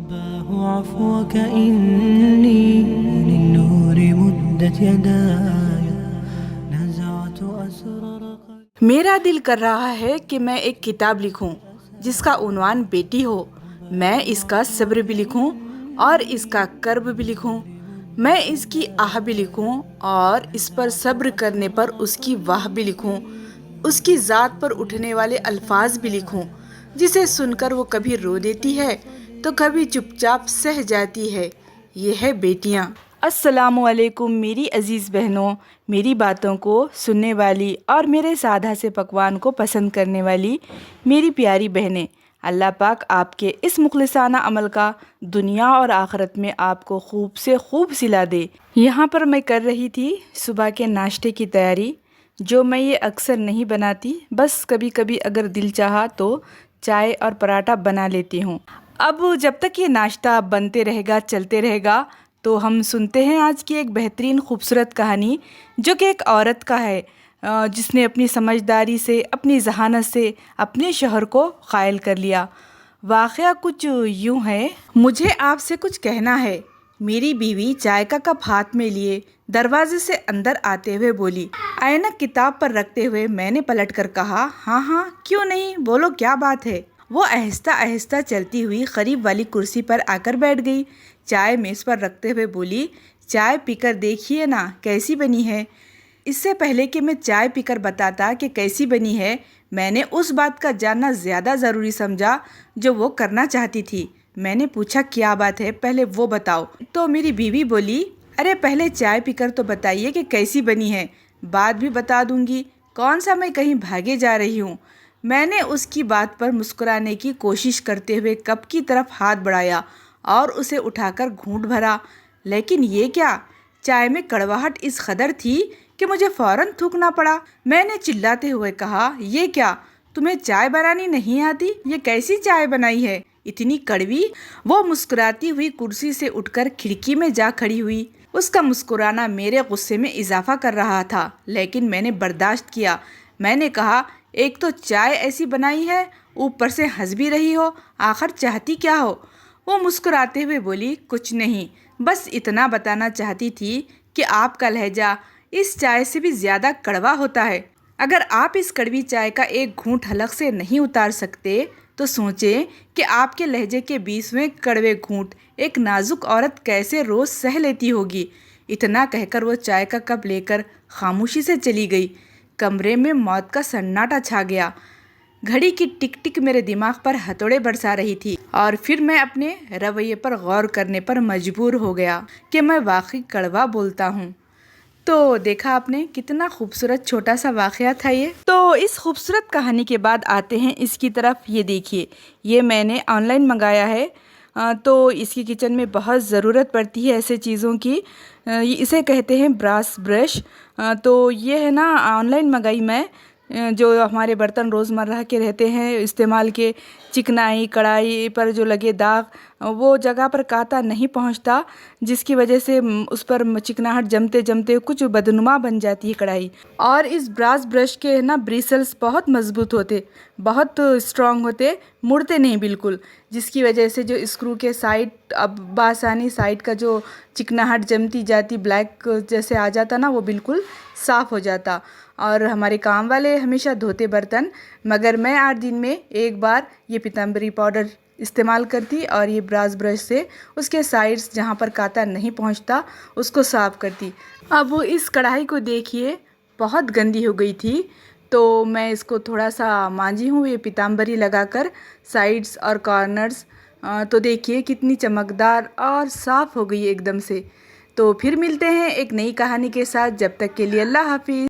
رباه عفوك إني للنور مدت يداي نزعت أسرار میرا دل کر رہا ہے کہ میں ایک کتاب لکھوں جس کا عنوان بیٹی ہو۔ میں اس کا صبر بھی لکھوں اور اس کا کرب بھی لکھوں۔ میں اس کی آہ بھی لکھوں اور اس پر صبر کرنے پر اس کی واہ بھی لکھوں۔ اس کی ذات پر اٹھنے والے الفاظ بھی لکھوں جسے سن کر وہ کبھی رو دیتی ہے تو کبھی چپ چاپ سہ جاتی ہے۔ یہ ہے بیٹیاں۔ السلام علیکم میری عزیز بہنوں، میری باتوں کو سننے والی اور میرے سادہ سے پکوان کو پسند کرنے والی میری پیاری بہنیں، اللہ پاک آپ کے اس مخلصانہ عمل کا دنیا اور آخرت میں آپ کو خوب سے خوب صلہ دے۔ یہاں پر میں کر رہی تھی صبح کے ناشتے کی تیاری، جو میں یہ اکثر نہیں بناتی، بس کبھی کبھی اگر دل چاہا تو چائے اور پراٹھا بنا لیتی ہوں۔ اب جب تک یہ ناشتہ بنتے رہے گا، چلتے رہے گا، تو ہم سنتے ہیں آج کی ایک بہترین خوبصورت کہانی، جو کہ ایک عورت کا ہے جس نے اپنی سمجھداری سے، اپنی ذہانت سے اپنے شوہر کو قائل کر لیا۔ واقعہ کچھ یوں ہے۔ مجھے آپ سے کچھ کہنا ہے، میری بیوی چائے کا کپ ہاتھ میں لیے دروازے سے اندر آتے ہوئے بولی۔ اینک کتاب پر رکھتے ہوئے میں نے پلٹ کر کہا، ہاں ہاں کیوں نہیں، بولو کیا بات ہے۔ وہ آہستہ آہستہ چلتی ہوئی قریب والی کرسی پر آ کر بیٹھ گئی، چائے میز پر رکھتے ہوئے بولی، چائے پی کر دیکھیے نا کیسی بنی ہے۔ اس سے پہلے کہ میں چائے پی کر بتاتا کہ کیسی بنی ہے، میں نے اس بات کا جاننا زیادہ ضروری سمجھا جو وہ کرنا چاہتی تھی۔ میں نے پوچھا کیا بات ہے، پہلے وہ بتاؤ۔ تو میری بیوی بولی، ارے پہلے چائے پی کر تو بتائیے کہ کیسی بنی ہے، بعد بھی بتا دوں گی، کون سا میں کہیں بھاگے جا رہی ہوں۔ میں نے اس کی بات پر مسکرانے کی کوشش کرتے ہوئے کپ کی طرف ہاتھ بڑھایا اور اسے اٹھا کر گھونٹ بھرا، لیکن یہ کیا! چائے میں کڑواہٹ اس قدر تھی کہ مجھے فوراً تھوکنا پڑا۔ میں نے چلاتے ہوئے کہا، یہ کیا! تمہیں چائے بنانی نہیں آتی؟ یہ کیسی چائے بنائی ہے، اتنی کڑوی؟ وہ مسکراتی ہوئی کرسی سے اٹھ کر کھڑکی میں جا کھڑی ہوئی۔ اس کا مسکرانا میرے غصے میں اضافہ کر رہا تھا، لیکن میں نے برداشت کیا۔ میں نے کہا، ایک تو چائے ایسی بنائی ہے، اوپر سے ہنس بھی رہی ہو، آخر چاہتی کیا ہو؟ وہ مسکراتے ہوئے بولی، کچھ نہیں، بس اتنا بتانا چاہتی تھی کہ آپ کا لہجہ اس چائے سے بھی زیادہ کڑوا ہوتا ہے۔ اگر آپ اس کڑوی چائے کا ایک گھونٹ حلق سے نہیں اتار سکتے تو سوچیں کہ آپ کے لہجے کے 20ویں کڑوے گھونٹ ایک نازک عورت کیسے روز سہ لیتی ہوگی۔ اتنا کہہ کر وہ چائے کا کپ لے کر خاموشی سے چلی گئی۔ کمرے میں موت کا سناٹا چھا گیا۔ گھڑی کی ٹک ٹک میرے دماغ پر ہتھوڑے برسا رہی تھی، اور پھر میں اپنے رویے پر غور کرنے پر مجبور ہو گیا کہ میں واقعی کڑوا بولتا ہوں۔ تو دیکھا آپ نے، کتنا خوبصورت چھوٹا سا واقعہ تھا یہ۔ تو اس خوبصورت کہانی کے بعد آتے ہیں اس کی طرف۔ یہ دیکھیے، یہ میں نے آن لائن منگایا ہے، تو اس کی کچن میں بہت ضرورت پڑتی ہے ایسے چیزوں کی۔ اسے کہتے ہیں براس برش۔ تو یہ ہے نا، آن لائن منگائی میں، جو ہمارے برتن روزمرہ کے رہتے ہیں استعمال کے، چکنائی کڑھائی پر جو لگے داغ، وہ جگہ پر کانٹا نہیں پہنچتا، جس کی وجہ سے اس پر چکناہٹ جمتے جمتے کچھ بدنما بن جاتی ہے کڑھائی۔ اور اس براس برش کے نا بریسلز بہت مضبوط ہوتے، بہت اسٹرانگ ہوتے، مڑتے نہیں بالکل، جس کی وجہ سے جو اسکرو کے سائڈ اب بآسانی سائڈ کا جو چکناہٹ جمتی جاتی بلیک جیسے آ جاتا نا، وہ بالکل صاف ہو جاتا۔ اور ہمارے کام والے ہمیشہ دھوتے برتن، مگر میں 8 دن میں ایک بار یہ پیتمبری پاؤڈر استعمال کرتی اور یہ براس برش سے اس کے سائڈز جہاں پر کانٹا نہیں پہنچتا اس کو صاف کرتی۔ اب اس کڑھائی کو دیکھیے، بہت گندی ہو گئی تھی، تو میں اس کو تھوڑا سا مانجی ہوں یہ پیتمبری لگا کر سائڈز اور کارنرز، تو دیکھیے کتنی چمکدار اور صاف ہو گئی ایک دم سے۔ تو پھر ملتے ہیں ایک نئی کہانی کے ساتھ، جب تک کے لیے اللہ حافظ۔